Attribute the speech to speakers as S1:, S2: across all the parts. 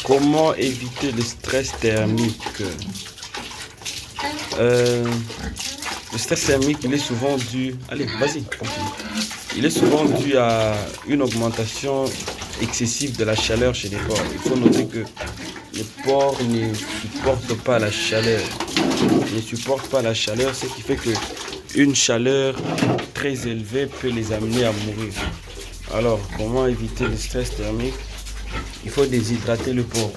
S1: Comment éviter le stress thermique? Le stress thermique, il est souvent dû... Allez, vas-y, continue. Il est souvent dû à une augmentation excessive de la chaleur chez les porcs. Il faut noter que les porcs ne supportent pas la chaleur. Ils ne supportent pas la chaleur, ce qui fait que une chaleur très élevée peut les amener à mourir. Alors, comment éviter le stress thermique? Il faut déshydrater le porc.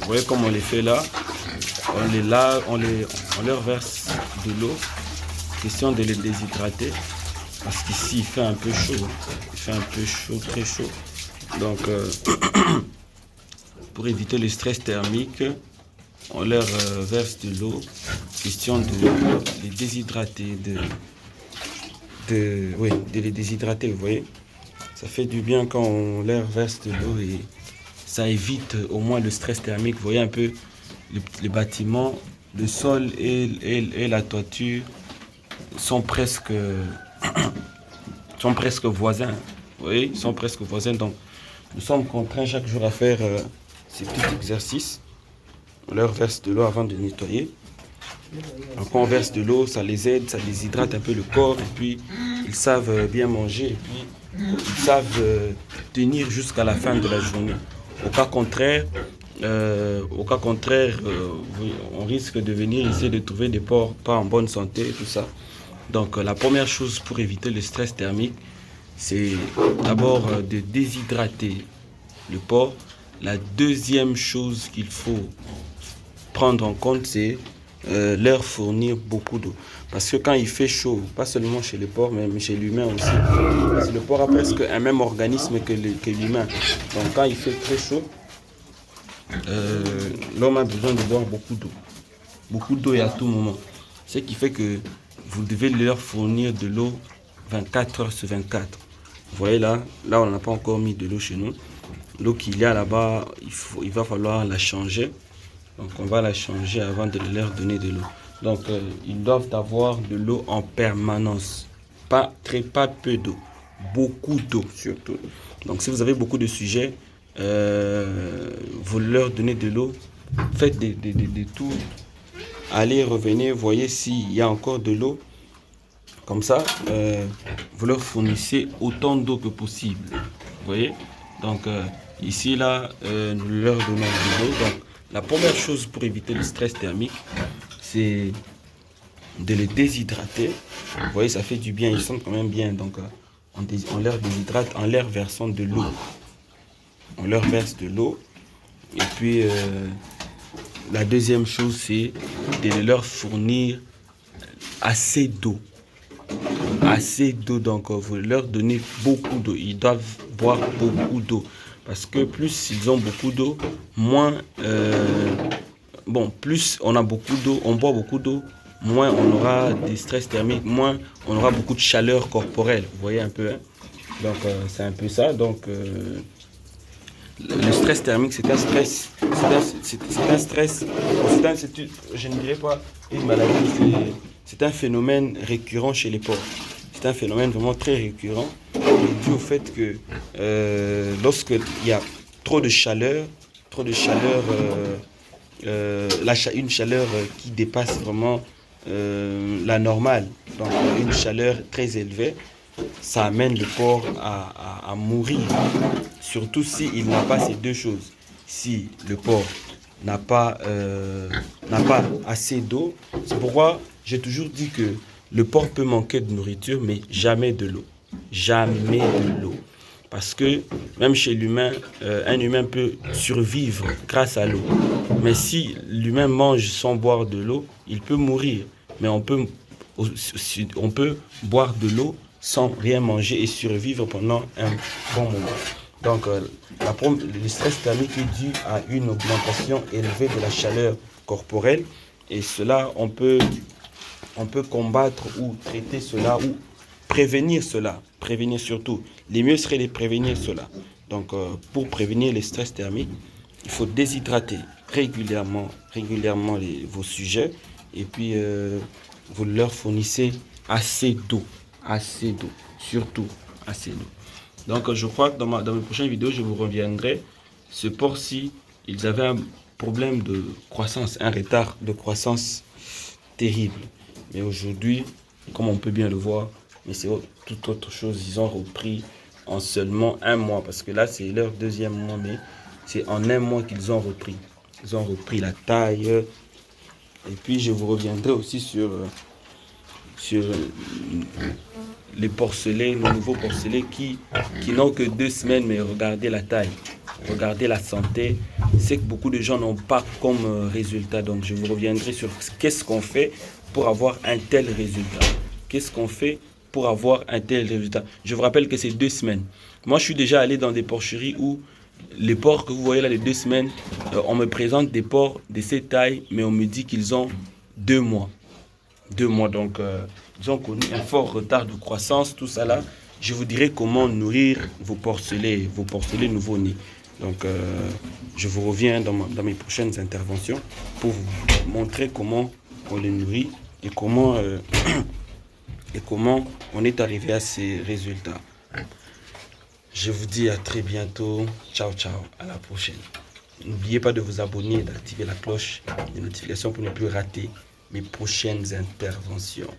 S1: Vous voyez comme on les fait là. On les lave, on leur verse de l'eau. Question de les déshydrater. Parce qu'ici, il fait un peu chaud. Il fait un peu chaud, très chaud. Donc, pour éviter le stress thermique, on leur verse de l'eau. Question de les déshydrater. De les déshydrater, vous voyez. Ça fait du bien quand on leur verse de l'eau et ça évite au moins le stress thermique. Vous voyez un peu les bâtiments, le sol et la toiture sont presque voisins. Vous voyez, ils sont presque voisins. Donc, nous sommes contraints chaque jour à faire ces petits exercices. On leur verse de l'eau avant de nettoyer. Donc, quand on verse de l'eau, ça les aide, ça les hydrate un peu le corps. Et puis, ils savent bien manger. Et puis, ils savent tenir jusqu'à la fin de la journée. Au cas contraire, on risque de venir essayer de trouver des porcs pas en bonne santé et tout ça. Donc, la première chose pour éviter le stress thermique, c'est d'abord de déshydrater le porc. La deuxième chose qu'il faut prendre en compte, c'est leur fournir beaucoup d'eau. Parce que quand il fait chaud, pas seulement chez les porcs, mais chez l'humain aussi, parce que le porc a presque un même organisme que l'humain. Donc quand il fait très chaud, l'homme a besoin de boire beaucoup d'eau. Beaucoup d'eau et à tout moment. Ce qui fait que vous devez leur fournir de l'eau 24 heures sur 24. Vous voyez là on n'a pas encore mis de l'eau chez nous. L'eau qu'il y a là-bas, il va falloir la changer. Donc on va la changer avant de leur donner de l'eau. Donc ils doivent avoir de l'eau en permanence. Pas peu d'eau. Beaucoup d'eau surtout. Donc si vous avez beaucoup de sujets, vous leur donnez de l'eau. Faites des tours. Allez, revenez, voyez s'il y a encore de l'eau. Comme ça, vous leur fournissez autant d'eau que possible. Vous voyez? Donc ici, là, nous leur donnons de l'eau. Donc la première chose pour éviter le stress thermique, c'est de les déshydrater. Vous voyez, ça fait du bien, ils sentent quand même bien. Donc on leur déshydrate en leur versant de l'eau. On leur verse de l'eau. Et puis la deuxième chose, c'est de leur fournir assez d'eau. Assez d'eau, donc vous leur donnez beaucoup d'eau. Ils doivent boire beaucoup d'eau. Parce que plus ils ont beaucoup d'eau, plus on a beaucoup d'eau, on boit beaucoup d'eau, moins on aura des stress thermiques, moins on aura beaucoup de chaleur corporelle. Vous voyez un peu, hein? Donc c'est un peu ça. Donc le stress thermique, c'est un stress. Je ne dirais pas une maladie, c'est un phénomène récurrent chez les porcs. C'est un phénomène vraiment très récurrent, dû au fait que lorsqu'il y a trop de chaleur, une chaleur qui dépasse vraiment la normale, donc une chaleur très élevée, ça amène le porc à mourir. Surtout s'il n'a pas ces deux choses. Si le porc n'a pas assez d'eau, c'est pourquoi j'ai toujours dit que le porc peut manquer de nourriture, mais jamais de l'eau. Jamais de l'eau. Parce que même chez l'humain, un humain peut survivre grâce à l'eau. Mais si l'humain mange sans boire de l'eau, il peut mourir. Mais on peut boire de l'eau sans rien manger et survivre pendant un bon moment. Donc, le stress thermique est dû à une augmentation élevée de la chaleur corporelle. Et cela, on peut combattre ou traiter cela ou prévenir cela. Prévenir surtout. Les mieux serait de prévenir cela. Donc, pour prévenir les stress thermiques, il faut déshydrater régulièrement vos sujets. Et puis, vous leur fournissez assez d'eau. Assez d'eau. Surtout, assez d'eau. Donc, je crois que dans mes prochaines vidéos, je vous reviendrai ce porc-ci, ils avaient un problème de croissance, un retard de croissance terrible. Mais aujourd'hui, comme on peut bien le voir, mais c'est tout autre chose. Ils ont repris en seulement un mois, parce que là, c'est leur deuxième mois, mais c'est en un mois qu'ils ont repris. Ils ont repris la taille. Et puis, je vous reviendrai aussi sur les porcelets, nos nouveaux porcelets qui n'ont que 2 semaines, mais regardez la taille, regardez la santé. C'est que beaucoup de gens n'ont pas comme résultat. Donc, je vous reviendrai sur qu'est-ce qu'on fait pour avoir un tel résultat. Qu'est-ce qu'on fait pour avoir un tel résultat. Je vous rappelle que c'est 2 semaines. Moi, je suis déjà allé dans des porcheries où les porcs que vous voyez là, les 2 semaines, on me présente des porcs de cette taille, mais on me dit qu'ils ont 2 mois. 2 mois, donc ils ont connu un fort retard de croissance, tout ça là. Je vous dirai comment nourrir vos porcelets nouveau-nés. Donc, je vous reviens dans mes prochaines interventions pour vous montrer comment on les nourrit et comment on est arrivé à ces résultats. Je vous dis à très bientôt. Ciao, ciao. À la prochaine. N'oubliez pas de vous abonner et d'activer la cloche des notifications pour ne plus rater mes prochaines interventions.